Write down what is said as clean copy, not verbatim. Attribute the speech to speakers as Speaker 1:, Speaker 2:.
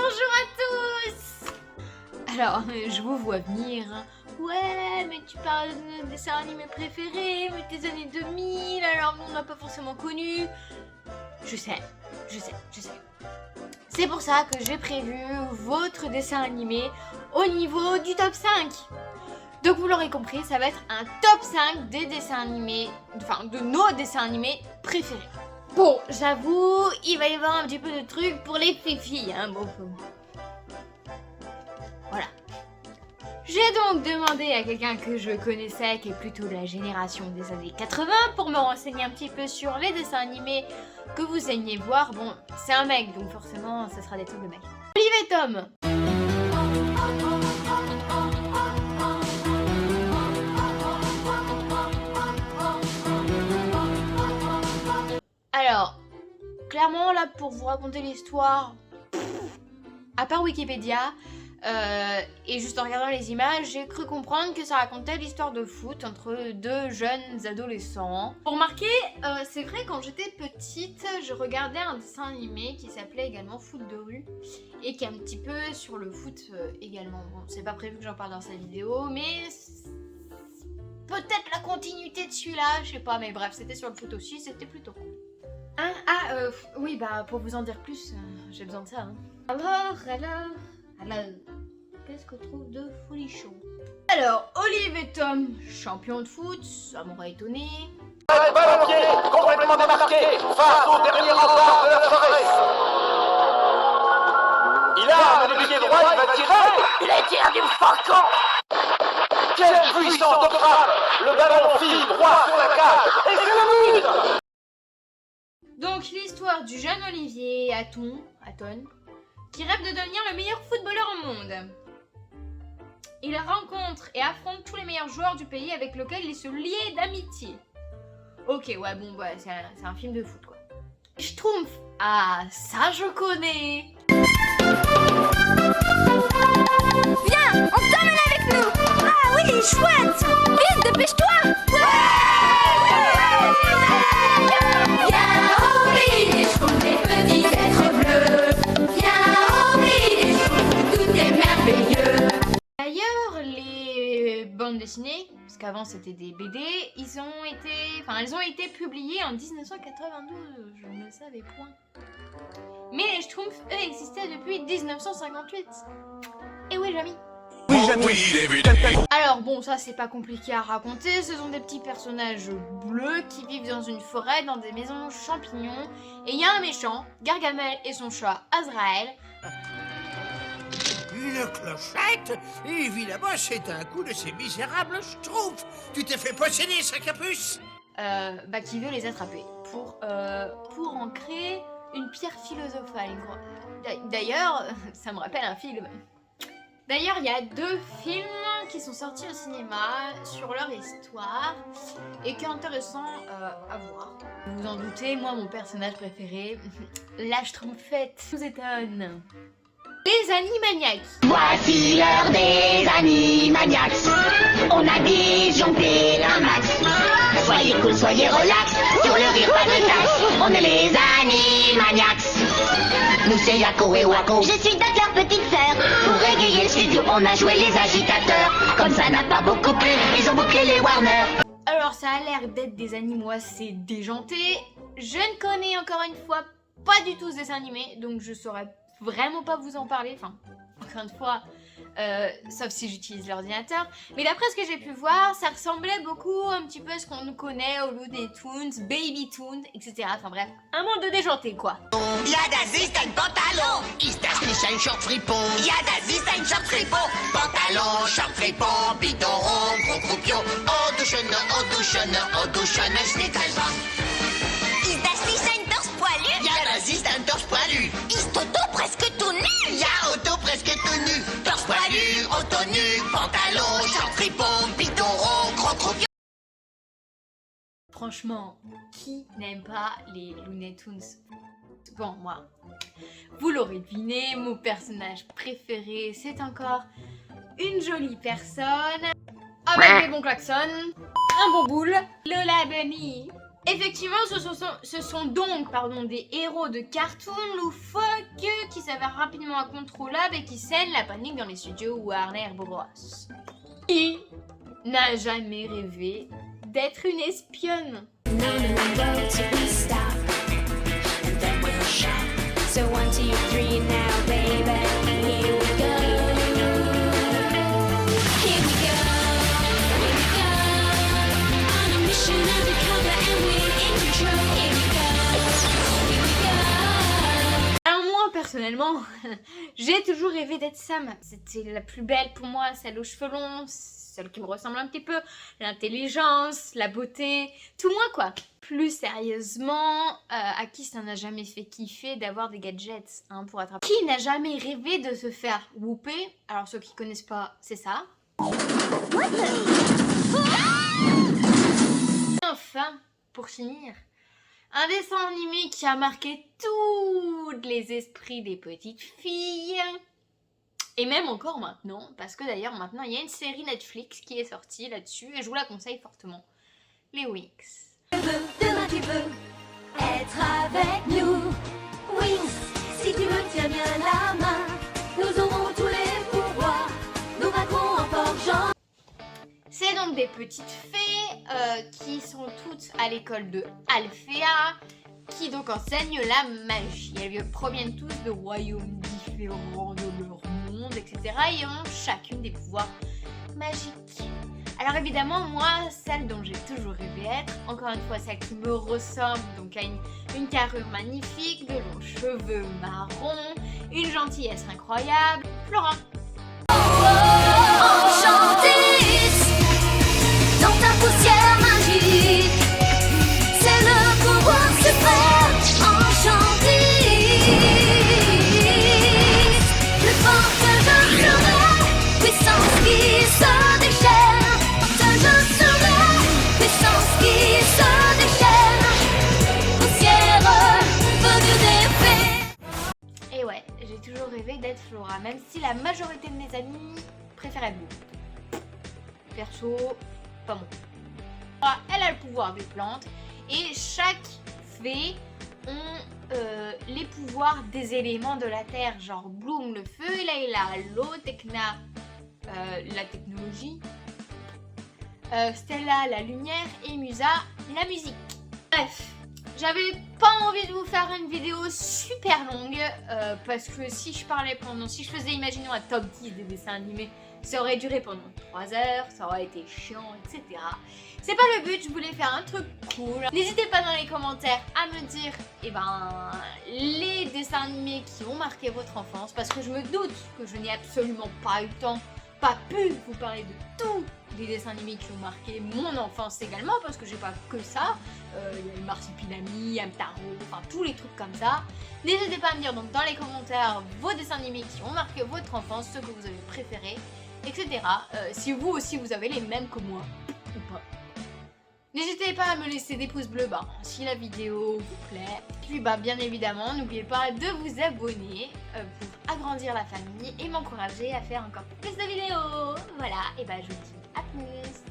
Speaker 1: Bonjour à tous. Alors, je vous vois venir. Ouais, mais tu parles de nos dessins animés préférés, mais des années 2000, alors nous on n'a pas forcément connu. Je sais. C'est pour ça que j'ai prévu votre dessin animé au niveau du top 5. Donc vous l'aurez compris, ça va être un top 5 des dessins animés, enfin de nos dessins animés préférés. Bon, j'avoue, il va y avoir un petit peu de trucs pour les filles, hein, bon. Voilà. J'ai donc demandé à quelqu'un que je connaissais, qui est plutôt de la génération des années 80, pour me renseigner un petit peu sur les dessins animés que vous aimiez voir. Bon, c'est un mec, donc forcément, ça sera des trucs de mec. Olive et Tom. Alors, clairement, là, pour vous raconter l'histoire, à part Wikipédia, et juste en regardant les images, j'ai cru comprendre que ça racontait l'histoire de foot entre deux jeunes adolescents. Pour remarquer, c'est vrai, quand j'étais petite, je regardais un dessin animé qui s'appelait également Foot de rue, et qui est un petit peu sur le foot également. Bon, c'est pas prévu que j'en parle dans cette vidéo, mais peut-être la continuité de celui-là, je sais pas, mais bref, c'était sur le foot aussi, c'était plutôt cool. Hein? Oui, bah, pour vous en dire plus, j'ai besoin de ça, hein. Alors, qu'est-ce qu'on trouve de folichon? Alors, Olive et Tom, champions de foot, ça m'aurait étonné.
Speaker 2: Balle au pied, complètement démarqué, face au dernier rempart de la soirée. Il a le pied droit, il va tirer. Il tire du faucon. Quelle puissance de frappe. Le ballon file droit sur la cage. Et c'est le but.
Speaker 1: Donc, l'histoire du jeune Olivier Hatton, qui rêve de devenir le meilleur footballeur au monde. Il rencontre et affronte tous les meilleurs joueurs du pays avec lesquels il se liait d'amitié. Ok, ouais, bon, bah, c'est un film de foot, quoi. Schtroumpf. Ah, ça je connais.
Speaker 3: Viens, on t'emmène avec nous. Ah oui, chouette. Vite, dépêche-toi. Viens, on brille les Schtroumpfs, les petits êtres bleus. Viens, on brille les Schtroumpfs, tout est merveilleux.
Speaker 1: D'ailleurs, les bandes dessinées, parce qu'avant c'était des BD, elles ont été publiées en 1982, je ne le savais point. Mais les Schtroumpfs, eux, existaient depuis 1958. Et oui, Jamy. Alors bon, ça c'est pas compliqué à raconter, ce sont des petits personnages bleus qui vivent dans une forêt, dans des maisons champignons, et il y a un méchant, Gargamel et son chat Azraël.
Speaker 4: Une clochette? Évidemment, c'est un coup de ces misérables Schtroumpfs. Tu t'es fait posséder, sac à puce?
Speaker 1: Qui veut les attraper pour en créer une pierre philosophale. D'ailleurs, ça me rappelle un film. D'ailleurs, il y a 2 films qui sont sortis au cinéma sur leur histoire et qui est intéressant à voir. Vous vous en doutez, moi, mon personnage préféré, la Schtroumpfette, nous étonne. Les Animaniacs.
Speaker 5: Voici l'heure des Animaniacs. On a disjoncté un max. Soyez cool, soyez relax. Sur le rire, pas de taxe. On est les Animaniacs. Nous c'est Yako et Wako.
Speaker 3: Je suis Doc, leur petite sœur.
Speaker 5: Pour égayer le studio, on a joué les agitateurs. Comme ça n'a pas beaucoup plu, ils ont bouclé les Warner.
Speaker 1: Alors ça a l'air d'être des animaux assez déjantés. Je ne connais encore une fois pas du tout ce dessin animé, donc je saurais vraiment pas vous en parler, enfin, encore une fois, sauf si j'utilise l'ordinateur. Mais d'après ce que j'ai pu voir, ça ressemblait beaucoup un petit peu à ce qu'on nous connaît au Looney Tunes, Baby Toons, etc. Enfin bref, un monde de déjanté quoi.
Speaker 5: Ja, das ist ein Pantalon. Ist das nicht ein Short Fripon? Ja, das ist ein Short Fripon. Pantalon, Short Fripon, Bidon rond, gros croupion. Oh douchen, Schneekalber.
Speaker 3: Ist das nicht ein torse poilu?
Speaker 5: Ja, das ist ein torse poilu.
Speaker 3: Ist Toto presque tout nu?
Speaker 5: Ja, Otto presque tout nu. Torse poilu, Otto nu, pantalon, Short Fripon, Bidon rond, gros croupion.
Speaker 1: Franchement, qui n'aime pas les Looney Tunes? Bon, moi, vous l'aurez deviné, mon personnage préféré, c'est encore une jolie personne, avec des bons klaxons, un bon boule, Lola Bunny. Effectivement, ce sont donc des héros de cartoon loufoques qui s'avèrent rapidement incontrôlables et qui sèment la panique dans les studios Warner Bros. Qui n'a jamais rêvé d'être une espionne?
Speaker 3: So 1, 2, 3 now, baby, here we go. Here we go, here we go. On a mission undercover and we're in control. Here we go, here we go.
Speaker 1: Alors moi, personnellement, j'ai toujours rêvé d'être Sam. C'était la plus belle pour moi, celle aux cheveux longs, celle qui me ressemble un petit peu, l'intelligence, la beauté, tout moi quoi. Plus sérieusement, à qui ça n'a jamais fait kiffer d'avoir des gadgets pour attraper? Qui n'a jamais rêvé de se faire whooper? Alors ceux qui connaissent pas, c'est ça. Enfin, pour finir, un dessin animé qui a marqué tous les esprits des petites filles. Et même encore maintenant, parce que d'ailleurs maintenant il y a une série Netflix qui est sortie là-dessus et je vous la conseille fortement. Les Winx.
Speaker 3: Demain tu peux être avec nous. Wings, si tu me tiens bien la main, nous aurons tous les pouvoirs, nous vaincrons en forgeant.
Speaker 1: C'est donc des petites fées qui sont toutes à l'école de Alphea, qui donc enseignent la magie. Elles proviennent tous de royaumes différents de leur monde, etc. et ont chacune des pouvoirs magiques. Alors évidemment, moi, celle dont j'ai toujours rêvé être, encore une fois celle qui me ressemble, donc à une carrure magnifique, de longs cheveux marrons, une gentillesse incroyable, Flora.
Speaker 3: Enchantée dans ta poussière magique, c'est le pouvoir suprême. Enchantée, plus fort que je serai, puissance qui se déchaîne. Je serai, puissance qui se déchaîne, poussière venue des fées.
Speaker 1: Et ouais, j'ai toujours rêvé d'être Flora, même si la majorité de mes amis préféraient Blue. Perso, pas moi. Flora, elle a le pouvoir des plantes et chaque fée ont les pouvoirs des éléments de la terre, genre Bloom le feu, Layla l'eau, Tekna la technologie, Stella la lumière et Musa la musique. Bref, j'avais pas envie de vous faire une vidéo super longue parce que si je faisais imaginons un top 10 des dessins animés, ça aurait duré pendant 3 heures, ça aurait été chiant, etc. C'est pas le but, je voulais faire un truc cool. N'hésitez pas dans les commentaires à me dire les dessins animés qui ont marqué votre enfance, parce que je me doute que je n'ai absolument pas eu le temps, pas pu vous parler de tous les dessins animés qui ont marqué mon enfance également, parce que j'ai pas que ça. Il y a le Marsupilami, Hamtaro, enfin tous les trucs comme ça. N'hésitez pas à me dire donc dans les commentaires vos dessins animés qui ont marqué votre enfance, ceux que vous avez préférés, etc. Si vous aussi vous avez les mêmes que moi ou pas. N'hésitez pas à me laisser des pouces bleus si la vidéo vous plaît. Puis bien évidemment, n'oubliez pas de vous abonner pour agrandir la famille et m'encourager à faire encore plus de vidéos. Voilà, et je vous dis à plus.